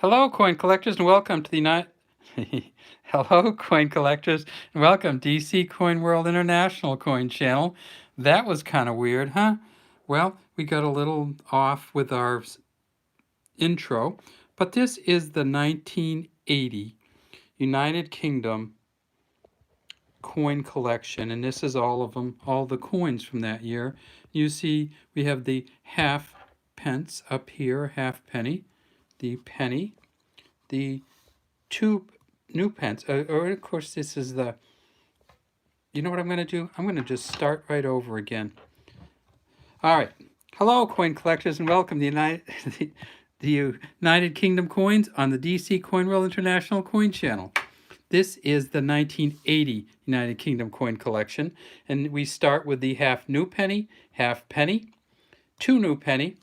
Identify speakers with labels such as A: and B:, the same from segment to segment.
A: Hello, coin collectors, and welcome to the Hello, coin collectors, and welcome DC Coin World International Coin Channel. That was kind of weird, huh? Well, we got a little off with our intro, but this is the 1980 United Kingdom coin collection, and this is all of them, all the coins from that year. You see, we have the half pence up here, half penny, the penny, the two new pence, or of course this is the, you know what I'm going to do? I'm going to just start right over again. All right. Hello, coin collectors, and welcome to the United Kingdom coins on the DC Coin World International Coin Channel. This is the 1980 United Kingdom coin collection, and we start with the half new penny, half penny, 2 new penny,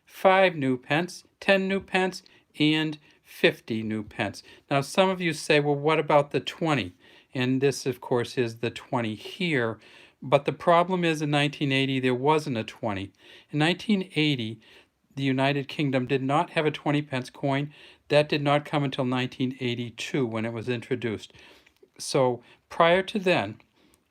A: 5 new pence, 10 new pence, and 50 new pence. Now, some of you say, well, what about the 20? And this, of course, is the 20 here. But the problem is in 1980, there wasn't a 20. In 1980, the United Kingdom did not have a 20 pence coin. That did not come until 1982 when it was introduced. So prior to then,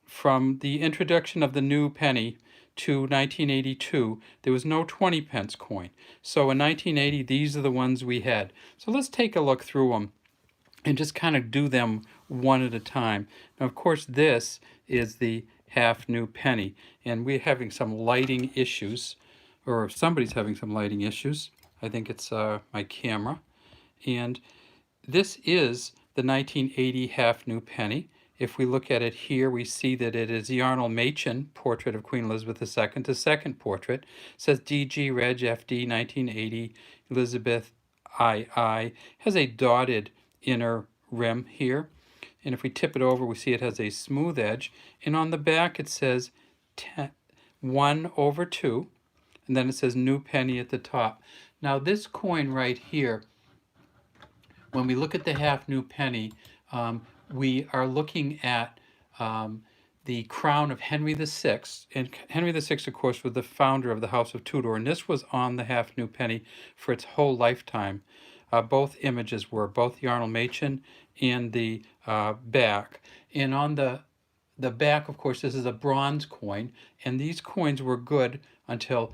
A: from the introduction of the new penny to 1982, there was no 20 pence coin. So in 1980, these are the ones we had. So let's take a look through them and just kind of do them one at a time. Now, of course, this is the half new penny, and we're having some lighting issues, or somebody's having some lighting issues. I think it's my camera. And this is the 1980 half new penny. If we look at it here, we see that it is the Arnold Machen portrait of Queen Elizabeth II, the second portrait. It says DG Reg FD 1980 Elizabeth II. Has a dotted inner rim here. And if we tip it over, we see it has a smooth edge. And on the back, it says 1/2. And then it says new penny at the top. Now this coin right here, when we look at the half new penny, we are looking at the crown of Henry VI. And Henry VI, of course, was the founder of the House of Tudor. And this was on the half new penny for its whole lifetime. Both images were, both the Arnold Machen and the back. And on the back, of course, this is a bronze coin. And these coins were good until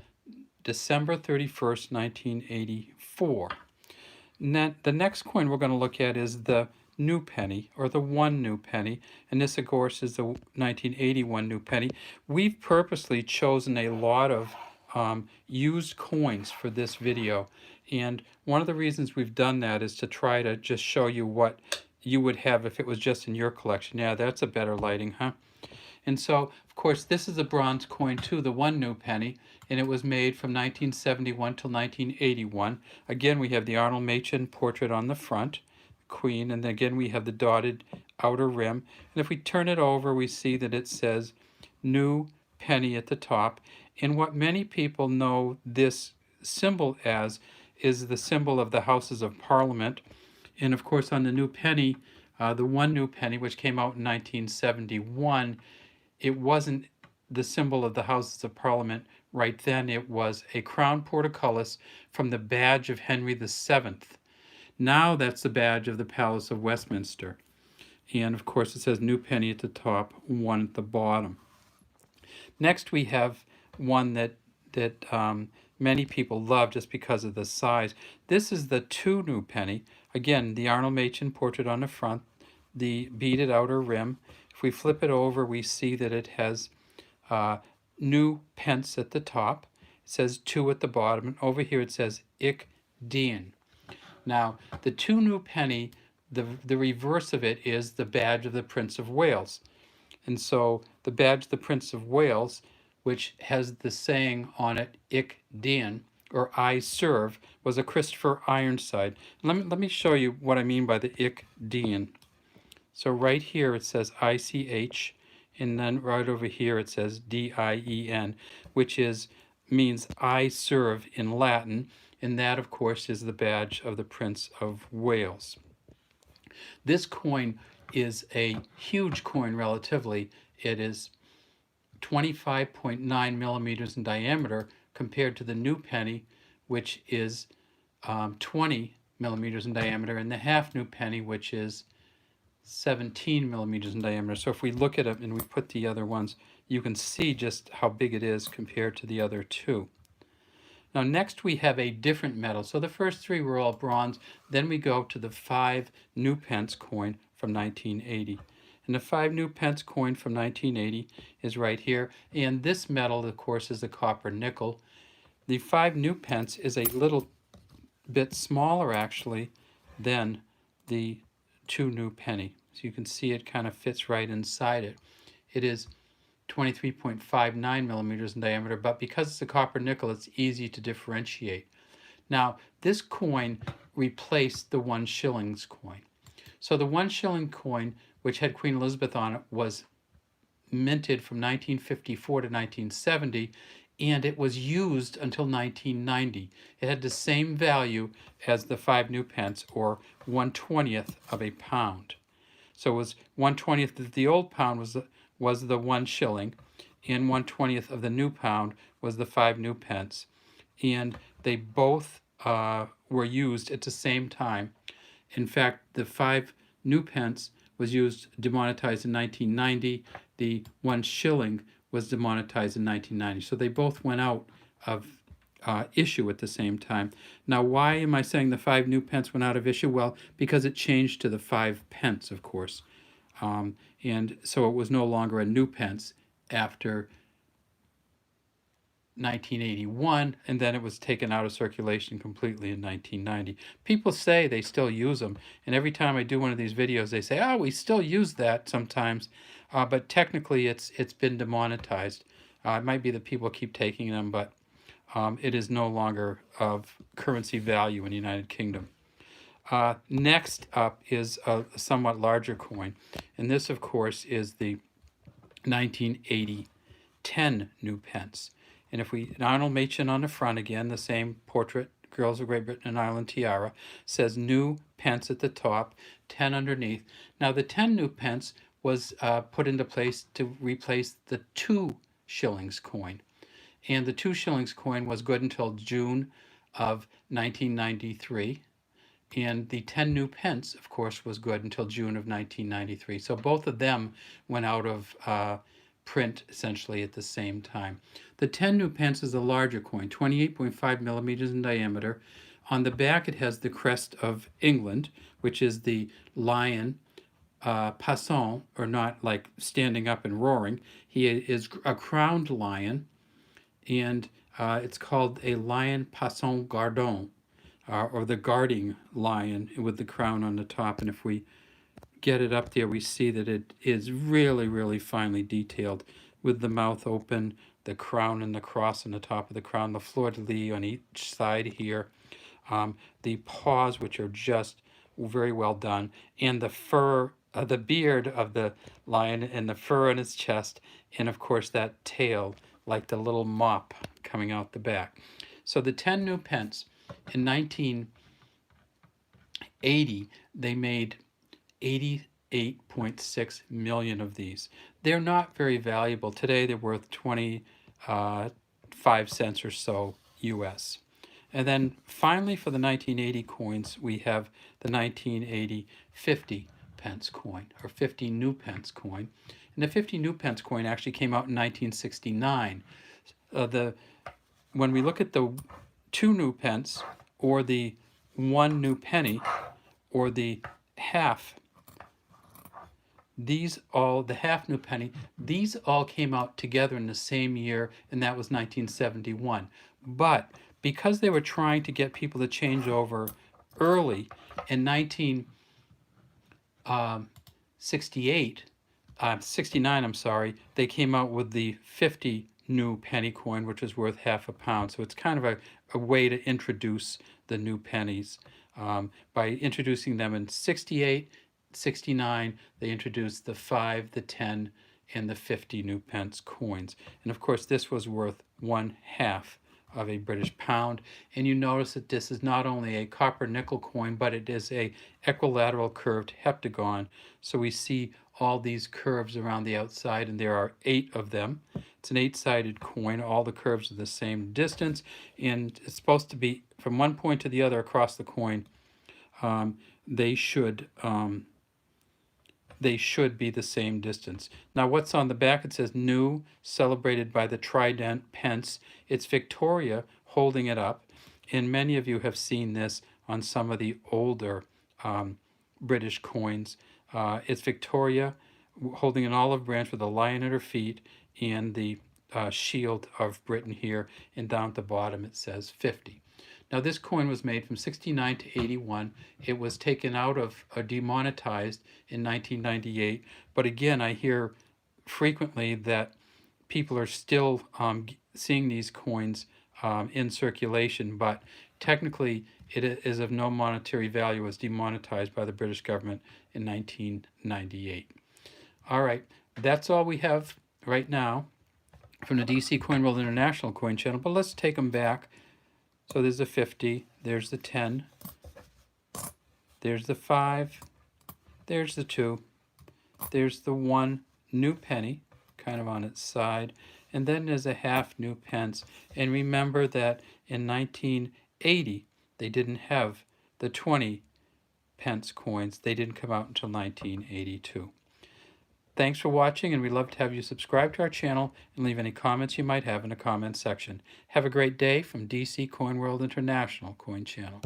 A: December 31st, 1984. The next coin we're going to look at is the new penny, or the 1 new penny, and this, of course, is the 1981 new penny. We've purposely chosen a lot of used coins for this video, and one of the reasons we've done that is to try to just show you what you would have if it was just in your collection. Yeah, that's a better lighting, huh? And so, of course, this is a bronze coin too, the 1 new penny, and it was made from 1971 till 1981. Again, we have the Arnold Machen portrait on the front, Queen, and then again we have the dotted outer rim. And if we turn it over, we see that it says new penny at the top. And what many people know this symbol as is the symbol of the Houses of Parliament. And of course, on the new penny, the 1 new penny, which came out in 1971, it wasn't the symbol of the Houses of Parliament right then. It was a crown portcullis from the badge of Henry VII. Now that's the badge of the Palace of Westminster. And of course it says new penny at the top, 1 at the bottom. Next we have one that many people love just because of the size. This is the 2 new penny. Again, the Arnold Machen portrait on the front, the beaded outer rim. If we flip it over, we see that it has new pence at the top. It says 2 at the bottom, and over here it says Ich dien. Now, the 2 new penny, the reverse of it is the badge of the Prince of Wales. And so the badge of the Prince of Wales, which has the saying on it, Ich dien, or I serve, was a Christopher Ironside. Let me show you what I mean by the Ich dien. So right here it says ICH, and then right over here it says DIEN, which means I serve in Latin, and that, of course, is the badge of the Prince of Wales. This coin is a huge coin relatively. It is 25.9 millimeters in diameter compared to the new penny, which is 20 millimeters in diameter, and the half new penny, which is 17 millimeters in diameter. So if we look at it and we put the other ones, you can see just how big it is compared to the other two. Now next we have a different metal. So the first three were all bronze. Then we go to the 5 new pence coin from 1980. And the 5 new pence coin from 1980 is right here. And this metal, of course, is the copper nickel. The 5 new pence is a little bit smaller, actually, than the 2 new penny. So you can see it kind of fits right inside it. It is 23.59 millimeters in diameter, but because it's a copper nickel, it's easy to differentiate. Now, this coin replaced the 1 shillings coin. So the 1 shilling coin, which had Queen Elizabeth on it, was minted from 1954 to 1970, and it was used until 1990. It had the same value as the 5 new pence, or 1/20th of a pound. So it was 1/20th of the old pound was the 1 shilling, and 1/20th of the new pound was the 5 new pence. And they both were used at the same time. In fact, the 5 new pence was demonetized in 1990. The 1 shilling was demonetized in 1990. So they both went out of issue at the same time. Now, why am I saying the 5 new pence went out of issue? Well, because it changed to the 5 pence, of course. And so it was no longer a new pence after 1981, and then it was taken out of circulation completely in 1990. People say they still use them, and every time I do one of these videos, they say, "Oh, we still use that sometimes," but technically, it's been demonetized. It might be that people keep taking them, but it is no longer of currency value in the United Kingdom. Next up is a somewhat larger coin, and this, of course, is the 1980 10 new pence. And if we, Arnold Machen on the front again, the same portrait, Girls of Great Britain and Ireland tiara, says new pence at the top, 10 underneath. Now the 10 new pence was put into place to replace the 2 shillings coin. And the 2 shillings coin was good until June of 1993. And the 10 new pence, of course, was good until June of 1993. So both of them went out of print essentially at the same time. The 10 new pence is a larger coin, 28.5 millimeters in diameter. On the back, it has the crest of England, which is the lion, passant, or not like standing up and roaring. He is a crowned lion, and it's called a lion passant gardon, or the guarding lion with the crown on the top. And if we get it up there, we see that it is really, really finely detailed with the mouth open, the crown and the cross on the top of the crown, the fleur-de-lis on each side here, the paws, which are just very well done, and the fur, the beard of the lion, and the fur on its chest, and of course that tail, like the little mop coming out the back. So the 10 new pence, in 1980, they made 88.6 million of these. They're not very valuable. Today they're worth 25 cents or so US. And then finally for the 1980 coins, we have the 1980 50 pence coin, or 50 new pence coin. And the 50 new pence coin actually came out in 1969. When we look at the 2 new pence, or the 1 new penny, or the half, the half new penny, these all came out together in the same year, and that was 1971. But because they were trying to get people to change over early, in 1969, I'm sorry, they came out with the 50 new penny coin, which is worth half a pound. So it's kind of a way to introduce the new pennies. By introducing them in 68, 69, they introduced the 5, the 10, and the 50 new pence coins. And of course, this was worth 1/2 of a British pound. And you notice that this is not only a copper nickel coin, but it is a equilateral curved heptagon. So we see all these curves around the outside, and there are 8 of them. It's an 8-sided coin. All the curves are the same distance, and it's supposed to be from one point to the other across the coin they should be the same distance. Now, what's on the back? It says new, celebrated by the Trident Pence. It's Victoria holding it up, and many of you have seen this on some of the older British coins. It's Victoria holding an olive branch with a lion at her feet and the shield of Britain here, and down at the bottom it says 50. Now, this coin was made from 69 to 81. It was taken out of, demonetized in 1998. But again, I hear frequently that people are still seeing these coins in circulation, but technically it is of no monetary value. It was demonetized by the British government in 1998. All right, that's all we have right now from the DC Coin World International Coin Channel, but let's take them back. So there's the 50, there's the 10, there's the 5, there's the 2, there's the 1 new penny, kind of on its side, and then there's a half new pence. And remember that in 1980, they didn't have the 20 pence coins. They didn't come out until 1982. Thanks for watching, and we'd love to have you subscribe to our channel and leave any comments you might have in the comments section. Have a great day from DC Coin World International Coin Channel.